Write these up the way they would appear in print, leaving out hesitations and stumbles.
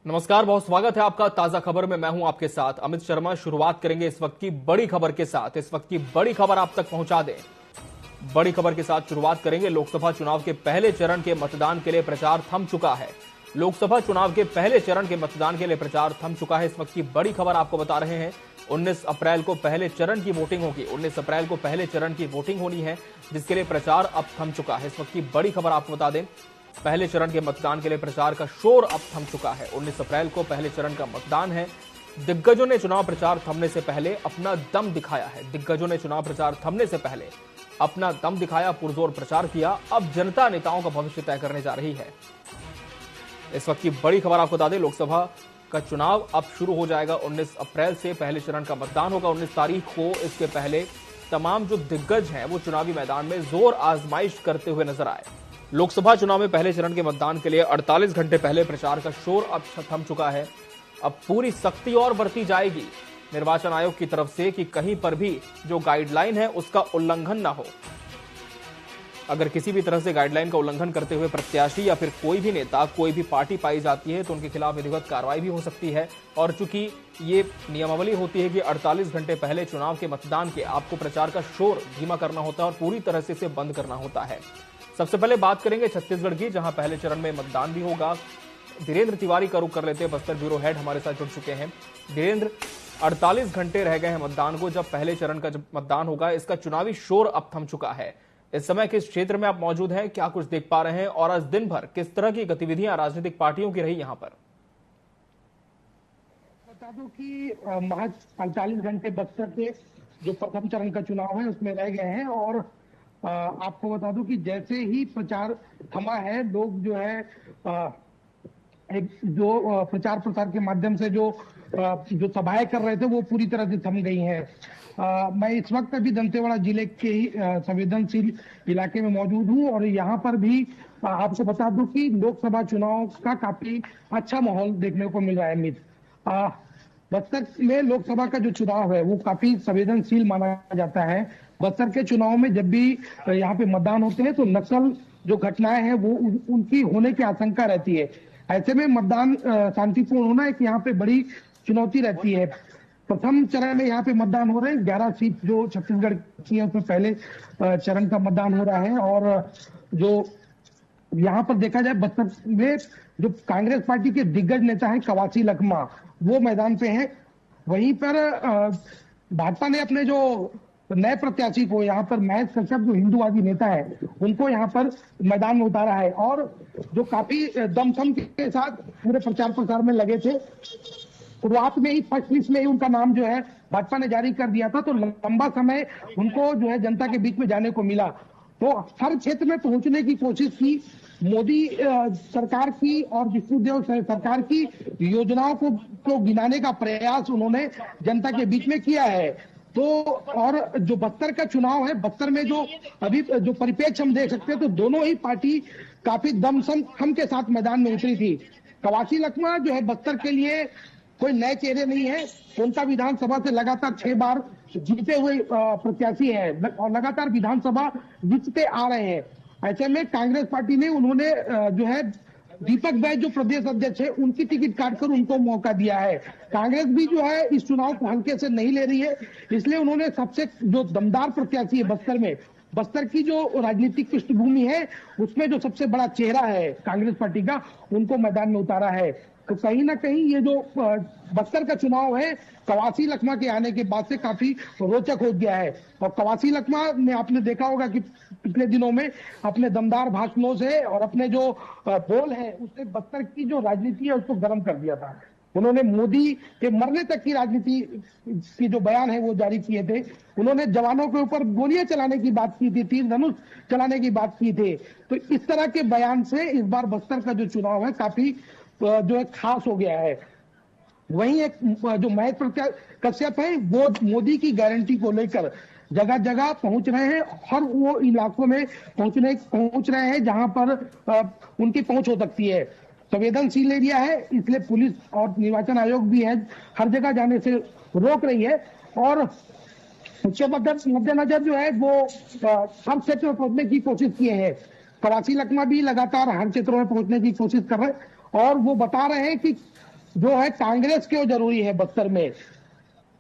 नमस्कार, बहुत स्वागत है आपका ताजा खबर में। मैं हूं आपके साथ अमित शर्मा। शुरुआत करेंगे इस वक्त की बड़ी खबर के साथ। इस वक्त की बड़ी खबर आप तक पहुंचा दें। बड़ी खबर के साथ शुरुआत करेंगे। लोकसभा चुनाव के पहले चरण के मतदान के लिए प्रचार थम चुका है। लोकसभा चुनाव के पहले चरण के मतदान के लिए प्रचार थम चुका है। इस वक्त की बड़ी खबर आपको बता रहे हैं। 19 अप्रैल को पहले चरण की वोटिंग होगी। 19 अप्रैल को पहले चरण की वोटिंग होनी है, जिसके लिए प्रचार अब थम चुका है। इस वक्त की बड़ी खबर आपको बता दें, पहले चरण के मतदान के लिए प्रचार का शोर अब थम चुका है। 19 अप्रैल को पहले चरण का मतदान है। दिग्गजों ने चुनाव प्रचार थमने से पहले अपना दम दिखाया है। दिग्गजों ने चुनाव प्रचार थमने से पहले अपना दम दिखाया, पुरजोर प्रचार किया। अब जनता नेताओं का भविष्य तय करने जा रही है। इस वक्त की बड़ी खबर आपको बता दें, लोकसभा का चुनाव अब शुरू हो जाएगा। 19 अप्रैल से पहले चरण का मतदान होगा। 19 तारीख को इसके पहले तमाम जो दिग्गज हैं वो चुनावी मैदान में जोर आजमाइश करते हुए नजर आए। लोकसभा चुनाव में पहले चरण के मतदान के लिए 48 घंटे पहले प्रचार का शोर अब थम चुका है। अब पूरी सख्ती और बरती जाएगी निर्वाचन आयोग की तरफ से कि कहीं पर भी जो गाइडलाइन है उसका उल्लंघन ना हो। अगर किसी भी तरह से गाइडलाइन का उल्लंघन करते हुए प्रत्याशी या फिर कोई भी नेता, कोई भी पार्टी पाई जाती है तो उनके खिलाफ विधिवत कार्रवाई भी हो सकती है। और चूंकि ये नियमावली होती है कि 48 घंटे पहले चुनाव के मतदान के आपको प्रचार का शोर धीमा करना होता है और पूरी तरह से इसे बंद करना होता है। सबसे पहले बात करेंगे छत्तीसगढ़ की, जहां पहले चरण में मतदान भी होगा। धीरेन्द्र तिवारी का रुख कर लेते हैं, बस्तर ब्यूरो हेड हमारे साथ जुड़ चुके हैं। धीरेन्द्र, 48 घंटे रह गए हैं मतदान को। जब पहले चरण का जब मतदान होगा, इसका चुनावी शोर अब थम चुका है। इस समय किस क्षेत्र में आप मौजूद हैं, क्या कुछ देख पा रहे हैं और आज दिन भर किस तरह की गतिविधियां राजनीतिक पार्टियों की रही यहां पर? बता दूं कि महज 45 घंटे बस्तर के जो प्रथम चरण का चुनाव है उसमें रह गए हैं। और आपको बता दूं कि जैसे ही प्रचार थमा है, लोग जो है एक जो प्रचार प्रसार के माध्यम से जो सभाएं कर रहे थे वो पूरी तरह से थम गई हैं। मैं इस वक्त अभी दंतेवाड़ा जिले के ही संवेदनशील इलाके में मौजूद हूं और यहाँ पर भी आपको बता दूं कि लोकसभा चुनाव का काफी अच्छा माहौल देखने को मिल रहा है। अमित, बस्तर में लोकसभा का जो चुनाव है वो काफी संवेदनशील माना जाता है। बस्तर के चुनाव में जब भी यहाँ पे मतदान होते हैं तो नक्सल जो घटनाएं हैं वो उनकी होने की आशंका रहती है। ऐसे में मतदान शांतिपूर्ण होना एक यहाँ पे बड़ी चुनौती रहती है। प्रथम चरण में यहाँ पे मतदान हो रहे हैं। 11 सीट जो छत्तीसगढ़ की है उसमें पहले चरण का मतदान हो रहा है। और जो यहाँ पर देखा जाए, बस्तर में जो कांग्रेस पार्टी के दिग्गज नेता है कवासी लखमा, वो मैदान पे हैं। वहीं पर भाजपा ने अपने जो नए प्रत्याशी को यहाँ पर महेश कश्यप, जो हिंदूवादी नेता है, उनको यहाँ पर मैदान में उतारा है और जो काफी दमखम के साथ पूरे प्रचार प्रसार में लगे थे। शुरुआत में ही फर्स्ट लिस्ट में ही उनका नाम जो है भाजपा ने जारी कर दिया था, तो लंबा समय उनको जो है जनता के बीच में जाने को मिला। तो हर क्षेत्र में पहुंचने की कोशिश की। मोदी सरकार की और विष्णुदेव सरकार की योजनाओं को गिनाने का प्रयास उन्होंने जनता के बीच में किया है। तो और जो बस्तर का चुनाव है, बस्तर में जो अभी जो परिप्रेक्ष्य हम देख सकते हैं, तो दोनों ही पार्टी काफी दमखम के साथ मैदान में उतरी थी। कवासी लखमा जो है बस्तर के लिए कोई नए चेहरे नहीं है। उनका विधानसभा से लगातार 6 बार जीते हुए प्रत्याशी है और लगातार विधानसभा जीतते आ रहे हैं। ऐसे में कांग्रेस पार्टी ने उन्होंने जो है दीपक बैज जो प्रदेश अध्यक्ष है उनकी टिकट काटकर उनको मौका दिया है। कांग्रेस भी जो है इस चुनाव को हल्के से नहीं ले रही है, इसलिए उन्होंने सबसे जो दमदार प्रत्याशी है बस्तर में, बस्तर की जो राजनीतिक पृष्ठभूमि है उसमें जो सबसे बड़ा चेहरा है कांग्रेस पार्टी का, उनको मैदान में उतारा है। तो कहीं ना कहीं ये जो बस्तर का चुनाव है कवासी लखमा के आने के बाद से काफी रोचक हो गया है। और कवासी लखमा ने आपने देखा होगा कि पिछले दिनों में अपने दमदार भाषणों से और अपने जो बोल है उसने बस्तर की जो राजनीति है उसको गर्म कर दिया था। उन्होंने मोदी के मरने तक की राजनीति की जो बयान है वो जारी किए थे। उन्होंने जवानों के ऊपर गोलियां चलाने की बात की थी, तीर धनुष चलाने की बात की थी। तो इस तरह के बयान से इस बार बस्तर का जो चुनाव है काफी जो है खास हो गया है। वहीं एक जो महेश कश्यप है वो मोदी की गारंटी को लेकर जगह जगह पहुंच रहे हैं। हर वो इलाकों में पहुंच रहे हैं जहां पर उनकी पहुंच हो सकती है। संवेदनशील एरिया है, इसलिए पुलिस और निर्वाचन आयोग भी है हर जगह जाने से रोक रही है। और उसके मद्देनजर जो है वो हर क्षेत्र में पहुंचने की कोशिश किए हैं। कवासी लखमा भी लगातार हर क्षेत्रों में पहुंचने की कोशिश कर रहे हैं और वो बता रहे हैं कि जो है कांग्रेस क्यों जरूरी है बस्तर में।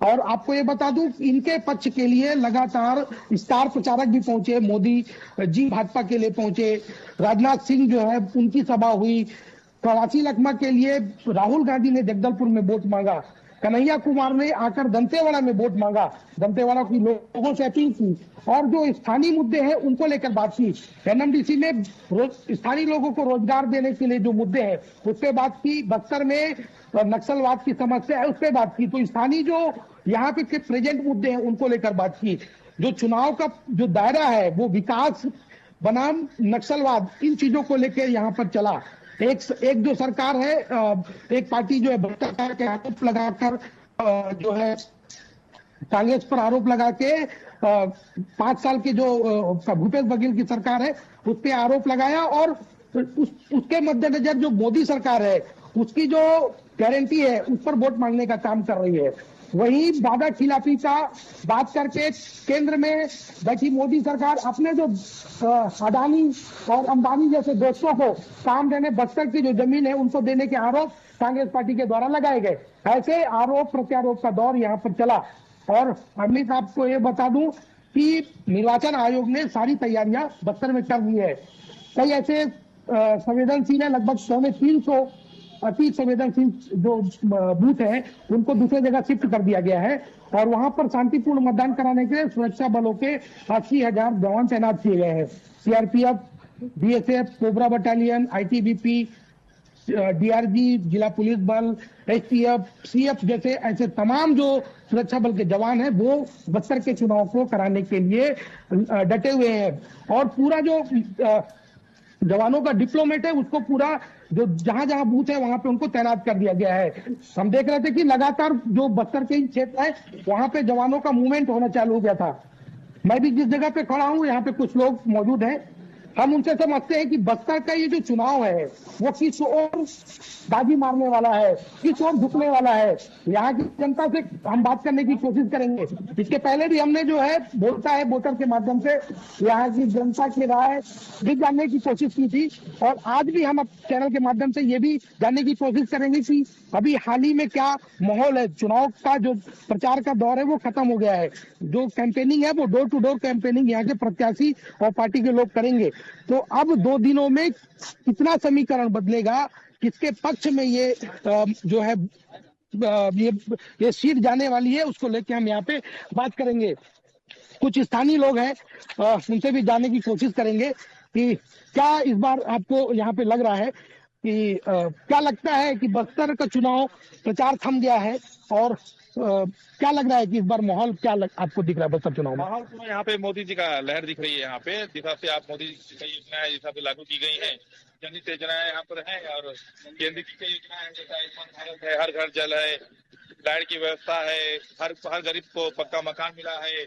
और आपको ये बता दूं, इनके पक्ष के लिए लगातार स्टार प्रचारक भी पहुंचे, मोदी जी भाजपा के लिए पहुंचे, राजनाथ सिंह जो है उनकी सभा हुई, प्रवासी लखमा के लिए राहुल गांधी ने जगदलपुर में वोट मांगा, कन्हैया कुमार ने आकर दंतेवाड़ा में वोट मांगा, दंतेवाड़ा की लोगों से अपील की, और जो स्थानीय मुद्दे हैं उनको लेकर बात की। एनएमडीसी में स्थानीय लोगों को रोजगार देने के लिए जो मुद्दे हैं उस पर बात की, बस्तर में नक्सलवाद की समस्या है उस पर बात की। तो स्थानीय जो यहाँ पे के प्रेजेंट मुद्दे हैं उनको लेकर बात की। जो चुनाव का जो दायरा है वो विकास बनाम नक्सलवाद, इन चीजों को लेकर यहाँ पर चला। एक जो सरकार है, एक पार्टी जो है भ्रष्टाचार के आरोप लगाकर जो है कांग्रेस पर आरोप लगा के 5 साल के जो भूपेश बघेल की सरकार है उस पर आरोप लगाया, और उसके मद्देनजर जो मोदी सरकार है उसकी जो गारंटी है उस पर वोट मांगने का काम कर रही है। वही वादा खिलाफी का बात करके केंद्र में बैठी मोदी सरकार अपने जो अडानी और अंबानी जैसे दोस्तों को काम देने, बस्तर की जो जमीन है उनको देने के आरोप कांग्रेस पार्टी के द्वारा लगाए गए। ऐसे आरोप प्रत्यारोप का दौर यहाँ पर चला। और अमित, आपको ये बता दूं कि निर्वाचन आयोग ने सारी तैयारियां बस्तर में कर ली है। कई ऐसे संवेदनशील है, लगभग 350 अति संवेदनशील जो बूथ है उनको दूसरे जगह शिफ्ट कर दिया गया है, और वहां पर शांतिपूर्ण मतदान कराने के लिए सुरक्षा बलों के 80,000 जवान तैनात किए गए हैं। CRPF, BSF, cobra battalion, ITBP, DRG, जिला पुलिस बल, एसटीएफ, सीएफ जैसे ऐसे तमाम जो सुरक्षा बल के जवान हैं वो बस्तर के चुनाव को कराने के लिए डटे हुए हैं। और पूरा जो जवानों का डिप्लोमेट है उसको पूरा जो जहां जहां बूथ है वहां पे उनको तैनात कर दिया गया है। हम देख रहे थे कि लगातार जो बस्तर के क्षेत्र है वहां पे जवानों का मूवमेंट होना चालू हो गया था। मैं भी जिस जगह पे खड़ा हूं यहाँ पे कुछ लोग मौजूद हैं, हम उनसे समझते हैं कि बस्तर का ये जो चुनाव है वो किस ओर बाजी मारने वाला है, किस ओर झुकने वाला है। यहाँ की जनता से हम बात करने की कोशिश करेंगे। इसके पहले भी हमने जो है बोलता है वोटर के माध्यम से यहाँ की जनता की राय भी जानने की कोशिश की थी, और आज भी हम चैनल के माध्यम से ये भी जानने की कोशिश करेंगे कि अभी हाल ही में क्या माहौल है। चुनाव का जो प्रचार का दौर है वो खत्म हो गया है। जो कैंपेनिंग है वो डोर टू डोर कैंपेनिंग यहाँ के प्रत्याशी और पार्टी के लोग करेंगे। तो अब 2 दिनों में कितना समीकरण बदलेगा, किसके पक्ष में ये जो है ये सीट जाने वाली है, उसको लेके हम यहाँ पे बात करेंगे। कुछ स्थानीय लोग हैं, उनसे भी जानने की कोशिश करेंगे कि क्या इस बार आपको यहाँ पे लग रहा है कि क्या लगता है कि बस्तर का चुनाव प्रचार थम गया है, और क्या लग रहा है कि इस बार माहौल क्या आपको दिख रहा है बस्तर चुनाव में? माहौल तो यहाँ पे मोदी जी का लहर दिख रही है। यहाँ पे जिस हिसाब से आप मोदी जी की योजनाएं जिस हिसाब से लागू की गई हैं, जनहित योजनाएं यहाँ पर है, और केंद्र की कई योजनाएं हैं, जैसे आयुष्मान भारत है, हर घर जल है, लाइट की व्यवस्था है, हर गरीब को पक्का मकान मिला है।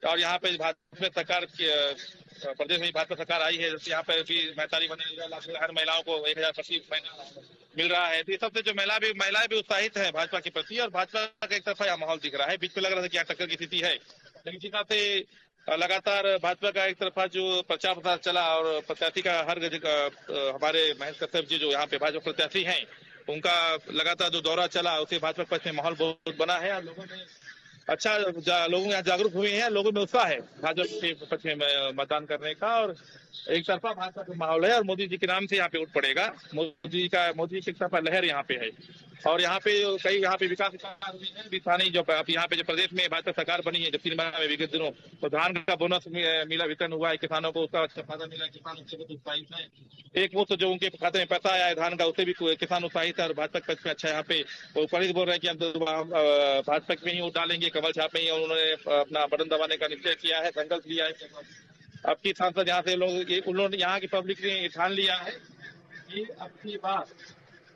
और यहाँ पे भाजपा सरकार प्रदेश में भाजपा सरकार आई है, जैसे यहाँ पे भी 45 बने, हर महिलाओं को 1,000 प्रति महीना मिल रहा है। तो ये सबसे जो महिलाएं भी उत्साहित है भाजपा के प्रति, और भाजपा का एक तरफा यह माहौल दिख रहा है। बीच में लग रहा था कि यहाँ टक्कर की स्थिति है, लेकिन जिस तरह से लगातार भाजपा का एक तरफा जो प्रचार प्रसार चला, और प्रत्याशी का हर हमारे महेश कश्यप जी जो यहाँ पे भाजपा प्रत्याशी हैं उनका लगातार जो दौरा चला, उससे भाजपा के पक्ष में माहौल बहुत बना है, और लोगों में लोग यहाँ जागरूक हुए हैं, लोगों में उत्साह है भाजपा के पक्ष में मतदान करने का, और एक तरफा भाजपा का माहौल है, और मोदी जी के नाम से यहाँ पे उठ पड़ेगा। मोदी जी की एक तरफा लहर यहाँ पे है, और यहाँ पे कई विकास हुई है। स्थानीय जो यहाँ पे जो प्रदेश में भाजपा सरकार बनी है, जब 3 महीने में विगत दिनों तो धान का बोनस मिला, वितरण हुआ है किसानों को, उसका अच्छा फायदा मिला, किसान उससे बहुत उत्साहित है। एक वो तो जो उनके खाते में पैसा आया है धान का, उससे भी किसान उत्साहित है, और भाजपा के पक्ष में अच्छा यहाँ पे वो ऊपर बोल रहे हैं कि हम भाजपा में ही वोट डालेंगे, कमल छाप में ही, और उन्होंने अपना बटन दबाने का निश्चय किया है, संकल्प लिया है। अब की सांसद यहाँ से उन्होंने यहाँ की पब्लिक ने ठान लिया है कि अब की बार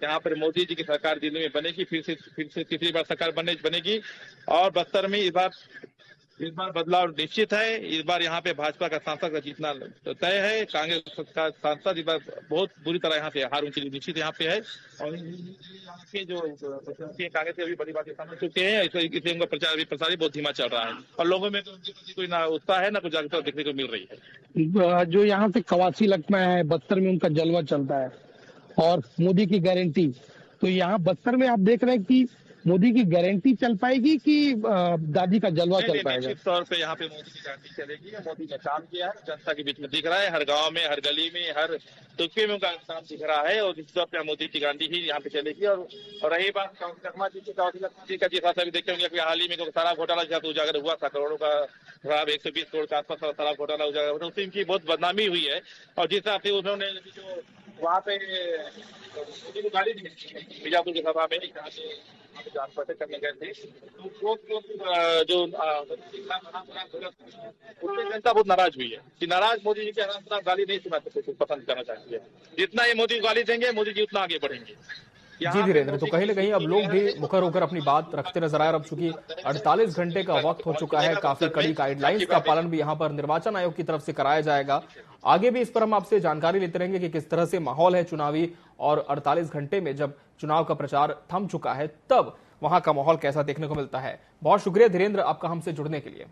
यहाँ पर मोदी जी की सरकार दिल्ली में बनेगी, फिर से तीसरी बार सरकार बनेगी, और बस्तर में इस बार बदलाव निश्चित है। इस बार यहाँ पे भाजपा का सांसद का जीतना तय है। कांग्रेस का सांसद इस बार बहुत बुरी तरह यहाँ पे हार उनकी निश्चित यहाँ पे है, और यहाँ के जो कांग्रेस के अभी बड़ी बातें समझ चुके हैं, इसलिए उनका प्रचार बहुत धीमा चल रहा है, और लोगों में तो उनके प्रति कोई ना उत्साह है, ना कुछ जागरूकता देखने को मिल रही है। जो यहाँ से कवासी लखमा है, बस्तर में उनका जलवा चलता है, और मोदी की गारंटी तो यहाँ बस्तर में आप देख रहे हैं कि मोदी की गारंटी चल पाएगी कि दादी का जलवा चल पाएगा? निश्चित तौर पे यहाँ पे मोदी की गारंटी चलेगी। मोदी ने काम किया है, जनता के बीच में दिख रहा है, हर गांव में, हर गली में, हर तुक्के में उनका काम दिख रहा है और निश्चित तौर पे मोदी की गारंटी ही यहाँ पे चलेगी। और रही बात शर्मा जी की, का जैसा भी देखते होंगे कि हाल ही में शराब घोटाला जैसा उजागर हुआ था, करोड़ों का शराब 120 करोड़ के आसपास शराब घोटाला उजागर हुआ था, उससे इनकी बहुत बदनामी हुई है। और जिस हिसाब से उन्होंने जो वहाँ पे मोदी को गाली दी बीजापुर की सभा में, जान पहचान करने गए थे, तो वो जो उससे जनता बहुत नाराज हुई है कि नाराज मोदी जी के आराम गाली नहीं सुना सकते, पसंद करना चाहती है। जितना ये मोदी गाली देंगे मोदी जी उतना आगे बढ़ेंगे। जी धीरेन्द्र, तो कहीं ना कहीं अब लोग भी मुखर होकर अपनी बात रखते नजर आ रहे हैं। अब चूंकि 48 घंटे का वक्त हो चुका है, काफी कड़ी गाइडलाइंस का पालन भी यहाँ पर निर्वाचन आयोग की तरफ से कराया जाएगा। आगे भी इस पर हम आपसे जानकारी लेते रहेंगे कि किस तरह से माहौल है चुनावी, और 48 घंटे में जब चुनाव का प्रचार थम चुका है तब वहां का माहौल कैसा देखने को मिलता है। बहुत शुक्रिया धीरेन्द्र आपका हमसे जुड़ने के लिए।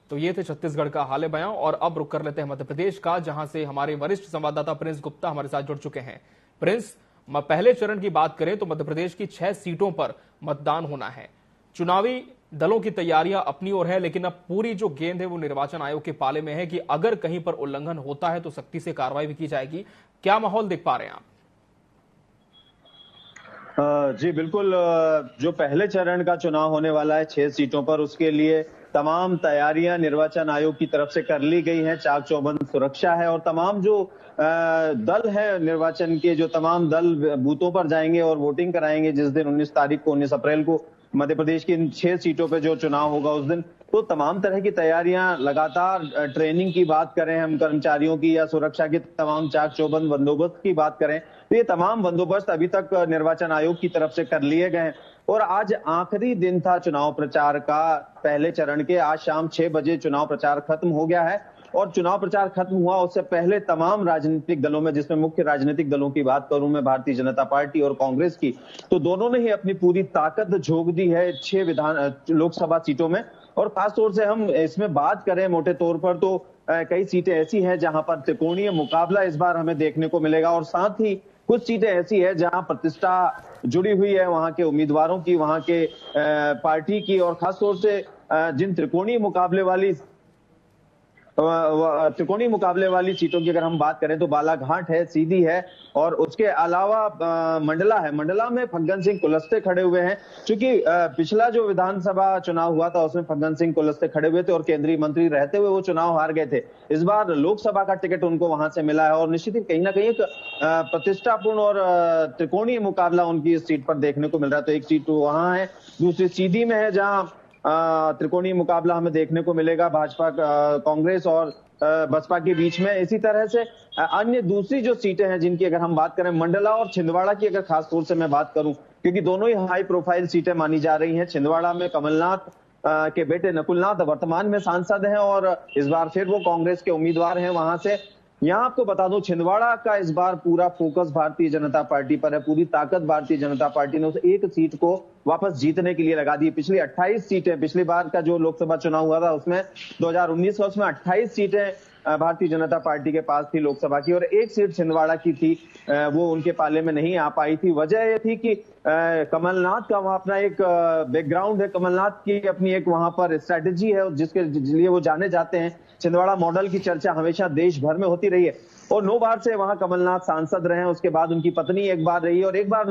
तो ये थे छत्तीसगढ़ का हाल बयां, और अब रुक कर लेते हैं मध्य प्रदेश का, जहां से हमारे वरिष्ठ संवाददाता प्रिंस गुप्ता हमारे साथ जुड़ चुके हैं। प्रिंस, पहले चरण की बात करें तो मध्य प्रदेश की 6 सीटों पर मतदान होना है। चुनावी दलों की तैयारियां अपनी ओर है, लेकिन अब पूरी जो गेंद है वो निर्वाचन आयोग के पाले में है कि अगर कहीं पर उल्लंघन होता है तो सख्ती से कार्रवाई भी की जाएगी। क्या माहौल देख पा रहे हैं आप? जी बिल्कुल, जो पहले चरण का चुनाव होने वाला है 6 सीटों पर, उसके लिए तमाम तैयारियां निर्वाचन आयोग की तरफ से कर ली गई हैं। चाक चौबंद सुरक्षा है और तमाम जो दल है निर्वाचन के, जो तमाम दल बूथों पर जाएंगे और वोटिंग कराएंगे जिस दिन 19 तारीख को, 19 अप्रैल को मध्य प्रदेश की इन 6 सीटों पे जो चुनाव होगा उस दिन, तो तमाम तरह की तैयारियां लगातार, ट्रेनिंग की बात करें हम कर्मचारियों की या सुरक्षा की तमाम चाक चौबंद बंदोबस्त की बात करें तो ये तमाम बंदोबस्त अभी तक निर्वाचन आयोग की तरफ से कर लिए गए हैं। और आज आखिरी दिन था चुनाव प्रचार का पहले चरण के। आज शाम 6 बजे चुनाव प्रचार खत्म हो गया है और चुनाव प्रचार खत्म हुआ उससे पहले तमाम राजनीतिक दलों में, जिसमें मुख्य राजनीतिक दलों की बात करूं मैं, भारतीय जनता पार्टी और कांग्रेस की, तो दोनों ने ही अपनी पूरी ताकत झोंक दी है 6 लोकसभा सीटों में। और खासतौर से हम इसमें बात करें मोटे तौर पर तो कई सीटें ऐसी हैं जहां पर त्रिकोणीय मुकाबला इस बार हमें देखने को मिलेगा, और साथ ही कुछ सीटें ऐसी है जहां प्रतिष्ठा जुड़ी हुई है वहां के उम्मीदवारों की, वहां के पार्टी की। और खासतौर से जिन त्रिकोणीय मुकाबले वाली सीटों की अगर हम बात करें तो बालाघाट है, सीधी है, और उसके अलावा मंडला है। मंडला में फग्गन सिंह कुलस्ते खड़े हुए हैं, क्योंकि पिछला जो विधानसभा चुनाव हुआ था उसमें फग्गन सिंह कुलस्ते खड़े हुए थे और केंद्रीय मंत्री रहते हुए वो चुनाव हार गए थे। इस बार लोकसभा का टिकट उनको वहां से मिला है और निश्चित ही कहीं ना कहीं एक प्रतिष्ठापूर्ण और त्रिकोणीय मुकाबला उनकी इस सीट पर देखने को मिल रहा है। तो एक सीट वहां है, दूसरी सीधी में है जहां त्रिकोणीय मुकाबला हमें देखने को मिलेगा भाजपा, कांग्रेस और बसपा के बीच में। इसी तरह से अन्य दूसरी जो सीटें हैं जिनकी अगर हम बात करें, मंडला और छिंदवाड़ा की अगर खास तौर से मैं बात करूं, क्योंकि दोनों ही हाई प्रोफाइल सीटें मानी जा रही हैं। छिंदवाड़ा में कमलनाथ के बेटे नकुलनाथ वर्तमान में सांसद हैं और इस बार फिर वो कांग्रेस के उम्मीदवार हैं वहां से। यहाँ आपको बता दूं, छिंदवाड़ा का इस बार पूरा फोकस भारतीय जनता पार्टी पर है। पूरी ताकत भारतीय जनता पार्टी ने उस एक सीट को वापस जीतने के लिए लगा दी। पिछली 28 सीटें, पिछली बार का जो लोकसभा चुनाव हुआ था उसमें 2019 का, उसमें 28 सीटें भारतीय जनता पार्टी के पास थी लोकसभा की, और एक सीट छिंदवाड़ा की थी, वो उनके पाले में नहीं आ पाई थी। वजह यह थी कि कमलनाथ का वहां अपना एक बैकग्राउंड है, कमलनाथ की अपनी एक वहां पर स्ट्रैटेजी है जिसके लिए वो जाने जाते हैं। छिंदवाड़ा मॉडल की चर्चा हमेशा देश भर में होती रही है और 9 बार से वहां कमलनाथ सांसद रहे हैं। उसके बाद उनकी पत्नी एक बार रही और एक बार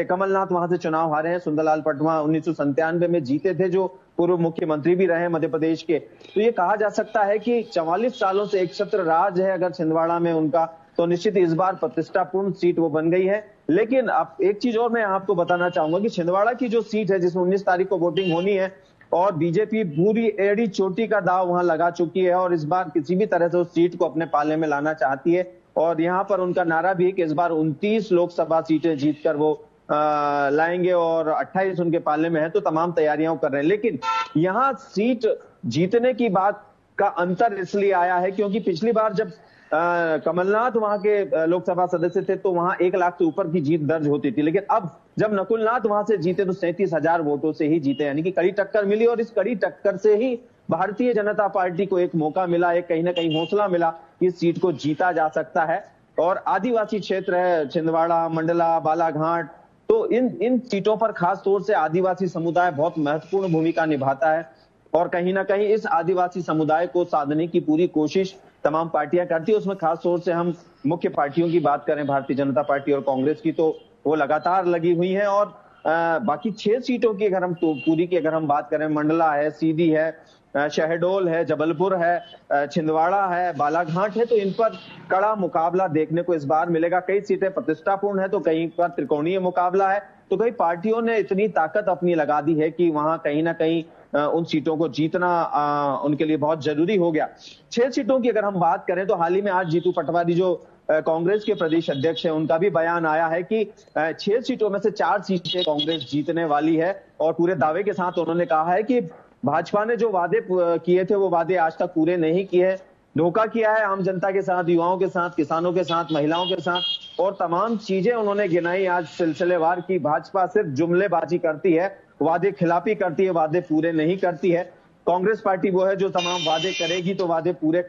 कमलनाथ वहां से चुनाव हारे हैं। सुंदरलाल पटवा 1997 में जीते थे, जो पूर्व मुख्यमंत्री भी रहे मध्य प्रदेश के। तो ये कहा जा सकता है कि 44 सालों से एक छत्र राज है अगर छिंदवाड़ा में उनका, तो निश्चित इस बार प्रतिष्ठापूर्ण सीट वो बन गई है। लेकिन अब एक चीज और मैं आपको बताना चाहूंगा कि छिंदवाड़ा की जो सीट है जिसमें 19 तारीख को वोटिंग होनी है, और बीजेपी पूरी एड़ी चोटी का दाव वहां लगा चुकी है और इस बार किसी भी तरह से उस सीट को अपने पाले में लाना चाहती है। और यहाँ पर उनका नारा भी है कि इस बार 29 लोकसभा सीटें जीतकर वो लाएंगे और 28 उनके पाले में है, तो तमाम तैयारियां कर रहे हैं। लेकिन यहाँ सीट जीतने की बात का अंतर इसलिए आया है क्योंकि पिछली बार जब कमलनाथ वहां के लोकसभा सदस्य थे तो वहां 1 लाख से ऊपर की जीत दर्ज होती थी, लेकिन अब जब नकुलनाथ वहां से जीते तो 37,000 वोटों से ही जीते, यानी कि कड़ी टक्कर मिली। और इस कड़ी टक्कर से ही भारतीय जनता पार्टी को एक मौका मिला, एक कहीं ना कहीं हौसला मिला कि इस सीट को जीता जा सकता है। और आदिवासी क्षेत्र है छिंदवाड़ा, मंडला, बालाघाट, तो इन सीटों पर खास तौर से आदिवासी समुदाय बहुत महत्वपूर्ण भूमिका निभाता है और कहीं ना कहीं इस आदिवासी समुदाय को साधने की पूरी कोशिश तमाम पार्टियां करती है। उसमें खास तौर से हम मुख्य पार्टियों की बात करें, भारतीय जनता पार्टी और कांग्रेस की, तो वो लगातार लगी हुई है। और बाकी 6 सीटों की अगर हम पूरी की अगर हम बात करें, मंडला है, सीधी है, शहडोल है, जबलपुर है, छिंदवाड़ा है, बालाघाट है, तो इन पर कड़ा मुकाबला देखने को इस बार मिलेगा। कई सीटें प्रतिष्ठापूर्ण है तो कहीं पर त्रिकोणीय मुकाबला है, तो कई पार्टियों ने इतनी ताकत अपनी लगा दी है कि वहां कहीं ना कहीं उन सीटों को जीतना उनके लिए बहुत जरूरी हो गया। 6 सीटों की अगर हम बात करें तो हाल ही में आज जीतू पटवारी जो कांग्रेस के प्रदेश अध्यक्ष है, उनका भी बयान आया है कि 6 सीटों में से 4 सीटें कांग्रेस जीतने वाली है और पूरे दावे के साथ उन्होंने कहा है कि भाजपा ने जो वादे किए थे वो वादे आज तक पूरे नहीं किए, धोखा किया है आम जनता के साथ, युवाओं के साथ, किसानों के साथ, महिलाओं के साथ, और तमाम चीजें उन्होंने गिनाई आज सिलसिलेवार की। भाजपा सिर्फ जुमलेबाजी करती है, वादे खिलाफी करती है, वादे पूरे नहीं करती है। कांग्रेस पार्टी वो है जो तमाम वादे करेगी तो वादे पूरे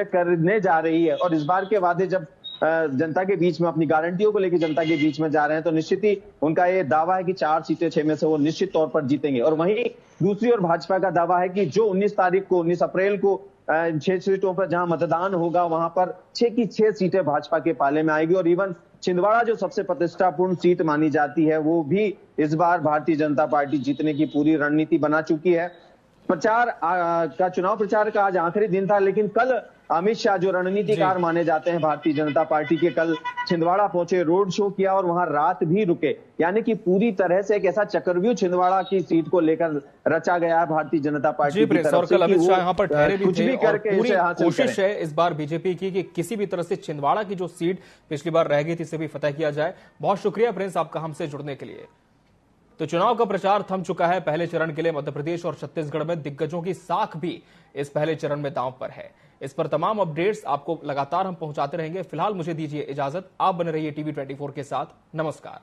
करने जा रही है। और इस बार के वादे जब जनता के बीच में अपनी गारंटियों को लेकर जनता के बीच में जा रहे हैं तो निश्चित ही उनका ये दावा है कि 4 सीटें 6 में से वो निश्चित तौर पर जीतेंगे। और वहीं दूसरी ओर भाजपा का दावा है कि जो 19 अप्रैल को 6 सीटों पर जहां मतदान होगा वहां पर 6 की 6 सीटें भाजपा के पाले में आएगी। और इवन छिंदवाड़ा जो सबसे प्रतिष्ठापूर्ण सीट मानी जाती है वो भी इस बार भारतीय जनता पार्टी जीतने की पूरी रणनीति बना चुकी है। चुनाव प्रचार का आज आखिरी दिन था, लेकिन कल अमित शाह जो रणनीतिकार माने जाते हैं भारतीय जनता पार्टी के, कल छिंदवाड़ा पहुंचे, रोड शो किया और वहां रात भी रुके। यानी कि पूरी तरह से एक ऐसा चक्रव्यूह छिंदवाड़ा की सीट को लेकर रचा गया है भारतीय जनता पार्टी की तरफ से। और कल अमित शाह यहाँ पर ठहरे भी थे और पूरी कोशिश है इस बार बीजेपी की कि किसी भी तरह से छिंदवाड़ा की जो सीट पिछली बार रह गई थी इसे भी फतह किया जाए। बहुत शुक्रिया प्रिंस आपका हमसे जुड़ने के लिए। तो चुनाव का प्रचार थम चुका है। पहले चरण के लिए मध्य प्रदेश और छत्तीसगढ़ में दिग्गजों की साख भी इस पहले चरण में दांव पर है। इस पर तमाम अपडेट्स आपको लगातार हम पहुंचाते रहेंगे। फिलहाल मुझे दीजिए इजाजत। आप बने रहिए टीवी 24 के साथ। नमस्कार।